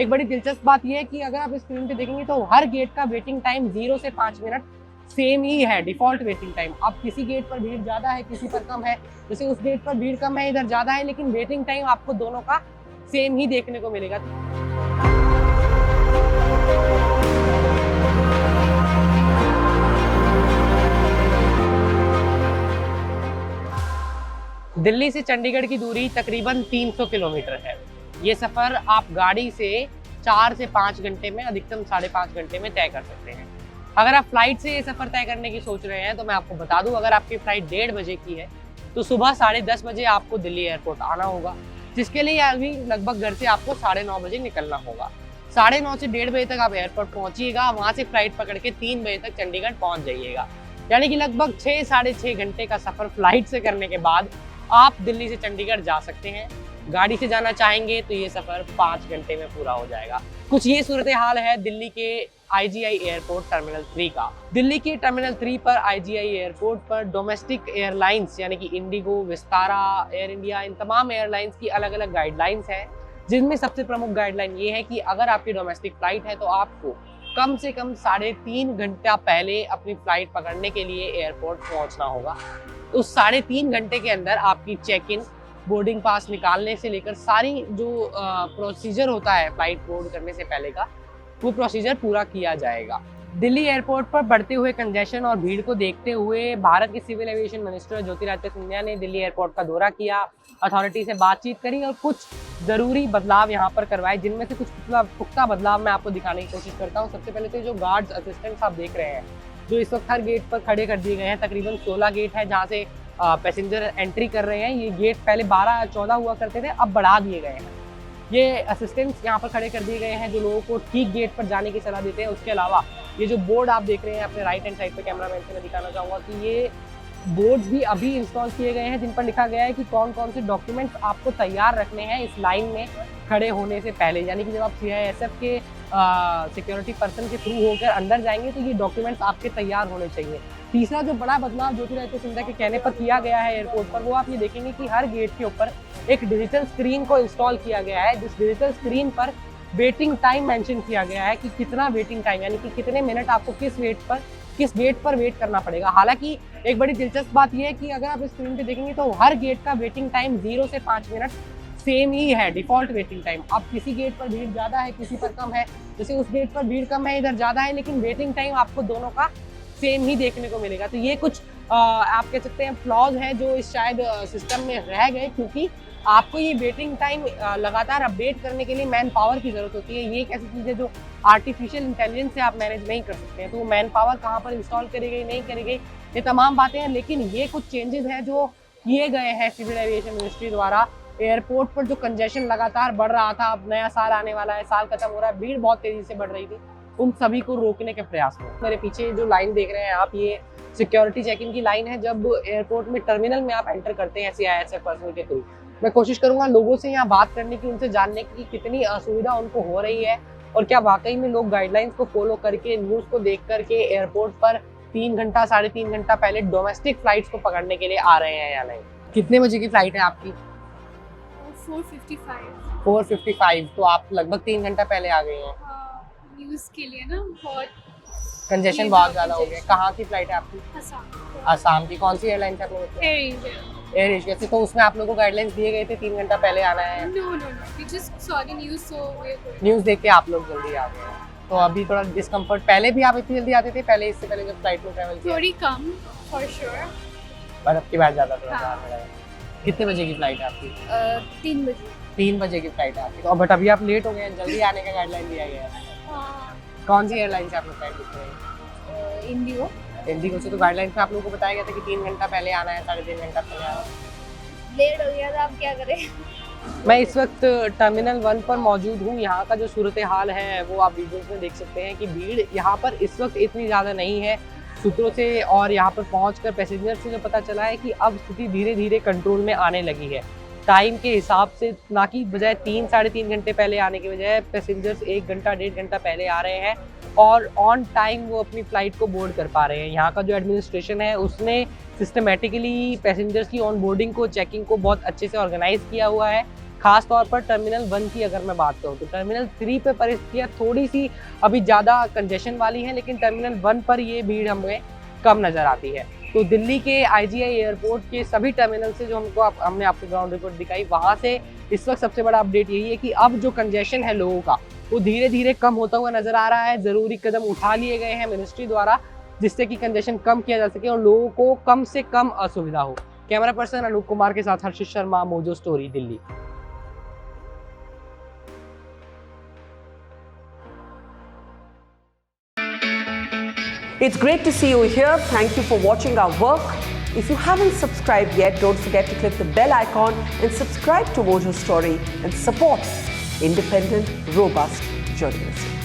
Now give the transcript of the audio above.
एक बड़ी दिलचस्प बात यह है कि अगर आप स्क्रीन पे देखेंगे तो हर गेट का वेटिंग टाइम 0 से 5 मिनट सेम ही है, डिफॉल्ट वेटिंग टाइम। अब किसी गेट पर भीड़ ज़्यादा है, किसी पर कम है, जैसे उस गेट पर भीड़ कम है, इधर ज़्यादा है, लेकिन वेटिंग टाइम आपको दोनों का सेम ही देखने को मिलेगा। दिल्ली से चंडीगढ़ की दूरी तकरीबन 300 किलोमीटर है। ये सफ़र आप गाड़ी से 4 से 5 घंटे में, अधिकतम 5.5 घंटे में तय कर सकते हैं। अगर आप फ्लाइट से ये सफ़र तय करने की सोच रहे हैं तो मैं आपको बता दूं, अगर आपकी फ़्लाइट 1:30 बजे की है तो सुबह 10:30 बजे आपको दिल्ली एयरपोर्ट आना होगा, जिसके लिए अभी लगभग घर से आपको 9:30 बजे निकलना होगा। 9:30 से 1:30 बजे तक आप एयरपोर्ट पहुँचिएगा, वहाँ से फ़्लाइट पकड़ के 3 बजे तक चंडीगढ़ पहुँच जाइएगा। यानी कि लगभग 6 साढ़े 6 घंटे का सफ़र फ्लाइट से करने के बाद आप दिल्ली से चंडीगढ़ जा सकते हैं। गाड़ी से जाना चाहेंगे तो ये सफ़र 5 घंटे में पूरा हो जाएगा। कुछ ये सूरत हाल है दिल्ली के IGI एयरपोर्ट टर्मिनल 3 का। दिल्ली के टर्मिनल 3 पर IGI एयरपोर्ट पर डोमेस्टिक एयरलाइंस यानी कि इंडिगो, विस्तारा, एयर इंडिया, इन तमाम एयरलाइंस की अलग अलग गाइडलाइंस हैं, जिनमें सबसे प्रमुख गाइडलाइन ये है कि अगर आपकी डोमेस्टिक फ़्लाइट है तो आपको कम से कम 3.5 घंटा पहले अपनी फ़्लाइट पकड़ने के लिए एयरपोर्ट पहुंचना होगा। तो उस 3.5 घंटे के अंदर आपकी चेक इन, बोर्डिंग पास निकालने से लेकर सारी जो प्रोसीजर होता है फ्लाइट बोर्ड करने से पहले का, वो प्रोसीजर पूरा किया जाएगा। दिल्ली एयरपोर्ट पर बढ़ते हुए कंजेशन और भीड़ को देखते हुए भारत के civil aviation minister Jyotiraditya Scindia ने दिल्ली एयरपोर्ट का दौरा किया, अथॉरिटी से बातचीत करी और कुछ ज़रूरी बदलाव यहाँ पर करवाए, जिनमें से कुछ पुख्ता बदलाव मैं आपको दिखाने की कोशिश करता हूँ। सबसे पहले तो जो गार्ड्स असिस्टेंट्स आप देख रहे हैं, जो इस वक्त हर गेट पर खड़े कर दिए गए हैं, तकरीबन 16 गेट है जहाँ से पैसेंजर एंट्री कर रहे हैं। ये गेट पहले 12-14 हुआ करते थे, अब बढ़ा दिए गए हैं। ये असिस्टेंट्स यहाँ पर खड़े कर दिए गए हैं जो लोगों को ठीक गेट पर जाने की सलाह देते हैं। उसके अलावा ये जो बोर्ड आप देख रहे हैं, अपने राइट हैंड साइड पे कैमरामैन से मैं दिखाना चाहूँगा कि ये बोर्ड्स भी अभी इंस्टॉल किए गए हैं, जिन पर लिखा गया है कि कौन कौन से डॉक्यूमेंट्स आपको तैयार रखने हैं इस लाइन में खड़े होने से पहले। यानी कि जब आप CISF के सिक्योरिटी पर्सन के थ्रू होकर अंदर जाएंगे तो ये डॉक्यूमेंट्स आपके तैयार होने चाहिए। तीसरा जो बड़ा बदलाव ज्योतिरादित्य सिंधिया के कहने पर किया गया है एयरपोर्ट पर, वो आप ये देखेंगे कि हर गेट के ऊपर एक डिजिटल स्क्रीन को इंस्टॉल किया गया है, जिस डिजिटल स्क्रीन पर वेटिंग टाइम मेंशन किया गया है कि कितना वेटिंग टाइम, यानी कि कितने मिनट आपको किस गेट पर वेट करना पड़ेगा। हालांकि एक बड़ी दिलचस्प बात यह है कि अगर आप स्क्रीन पे देखेंगे तो हर गेट का वेटिंग टाइम 0 से 5 मिनट सेम ही है, डिफॉल्ट वेटिंग टाइम। अब किसी गेट पर भीड़ ज़्यादा है, किसी पर कम है, जैसे उस गेट पर भीड़ कम है, इधर ज़्यादा है, लेकिन वेटिंग टाइम आपको दोनों का सेम ही देखने को मिलेगा। तो ये कुछ आप कह सकते हैं फ्लॉज हैं जो इस शायद सिस्टम में रह गए, क्योंकि आपको ये वेटिंग टाइम लगातार अपडेट करने के लिए मैन पावर की ज़रूरत होती है। ये एक ऐसी चीज़ है जो आर्टिफिशियल इंटेलिजेंस से आप मैनेज नहीं कर सकते हैं, तो मैन पावर कहाँ पर इंस्टॉल करी गई, नहीं करी गई, ये तमाम बातें हैं। लेकिन ये कुछ चेंजेस हैं जो किए गए हैं सिविल एविएशन मिनिस्ट्री द्वारा। एयरपोर्ट पर जो कंजेशन लगातार बढ़ रहा था, अब नया साल आने वाला है, साल खत्म हो रहा है, भीड़ बहुत तेज़ी से बढ़ रही थी, उन सभी को रोकने के प्रयास में। मेरे पीछे जो लाइन देख रहे हैं आप, ये सिक्योरिटी चेकिंग की लाइन है। जब एयरपोर्ट में टर्मिनल में आप एंटर करते हैं CISF पर्सनल के थ्रू, मैं कोशिश करूंगा लोगों से यहाँ बात करने की, उनसे जानने की कितनी असुविधा उनको हो रही है और क्या वाकई में लोग गाइडलाइंस को फॉलो करके, न्यूज़ को देख करके एयरपोर्ट पर 3 घंटा 3.5 घंटा पहले डोमेस्टिक फ्लाइट्स को पकड़ने के लिए आ रहे हैं या नहीं। कितने बजे की फ्लाइट है आपकी? 4:55। तो आप लगभग 3 घंटा पहले आ गए हैं। न्यूज़ के लिए ना बहुत कंजेशन बहुत ज़्यादा हो गया। कहाँ की फ्लाइट है आपकी? असम की। कौन सी एयरलाइन से आप लोग? एयर एशिया से। तो उसमें आप लोगों को गाइडलाइंस दिए गए थे 3 घंटा पहले आना है? न्यूज़ देख के आप लोग जल्दी आ गए। तो अभी थोड़ा डिस्कम्फर्ट, पहले भी आप इतनी जल्दी आते थे पहले, इससे पहले जब फ्लाइट में ट्रैवल किया? थोड़ी कम फॉर श्योर, पर अब की बार ज़्यादा थोड़ा। कितने बजे की फ्लाइट है आपकी? 3 बजे। 3 बजे की फ्लाइट है आपकी। तो बट अभी आप लेट हो गए हैं, जल्दी आने का गाइडलाइन दिया गया है। कौन सी एयरलाइन से आप लोग फ्लाइट बुक करेंगे? इंडिगो से। तो गाइडलाइन में आप लोगों को बताया गया था कि 3 घंटा पहले आना है, 3.5 घंटा पहले आना है। लेट हो गया था, अब क्या करें? मैं इस वक्त टर्मिनल 1 पर मौजूद हूँ। यहाँ का जो सूरत हाल है वो आप वीडियोस में देख सकते हैं कि भीड़ यहाँ पर इस वक्त इतनी ज़्यादा नहीं है सूत्रों से, और यहाँ पर पहुँचकर पैसेंजर से जो पता चला है कि अब स्थिति धीरे धीरे कंट्रोल में आने लगी है। टाइम के हिसाब से ना कि बजाय 3-3.5 घंटे पहले आने के बजाय पैसेंजर्स 1 घंटा 1.5 घंटा पहले आ रहे हैं और ऑन टाइम वो अपनी फ़्लाइट को बोर्ड कर पा रहे हैं। यहाँ का जो एडमिनिस्ट्रेशन है उसने सिस्टमेटिकली पैसेंजर्स की ऑन बोर्डिंग को, चेकिंग को बहुत अच्छे से ऑर्गेनाइज़ किया हुआ है। खास तौर पर टर्मिनल 1 की अगर मैं बात करूँ तो टर्मिनल 3 पे परिस्थितियाँ थोड़ी सी अभी ज़्यादा कंजेशन वाली हैं, लेकिन टर्मिनल 1 पर ये भीड़ हमें कम नज़र आती है। तो दिल्ली के IGI एयरपोर्ट के सभी टर्मिनल से जो हमने आपको ग्राउंड रिपोर्ट दिखाई, वहाँ से इस वक्त सबसे बड़ा अपडेट यही है कि अब जो कंजेशन है लोगों का वो धीरे धीरे कम होता हुआ नज़र आ रहा है। ज़रूरी कदम उठा लिए गए हैं मिनिस्ट्री द्वारा जिससे कि कंजेशन कम किया जा सके और लोगों को कम से कम असुविधा हो। कैमरा पर्सन अनूप कुमार के साथ Harshit Sharma, Mojo Story, Delhi. It's great to see you here. Thank you for watching our work. If you haven't subscribed yet, don't forget to click the bell icon and subscribe to Mojo Story and support independent, robust journalism.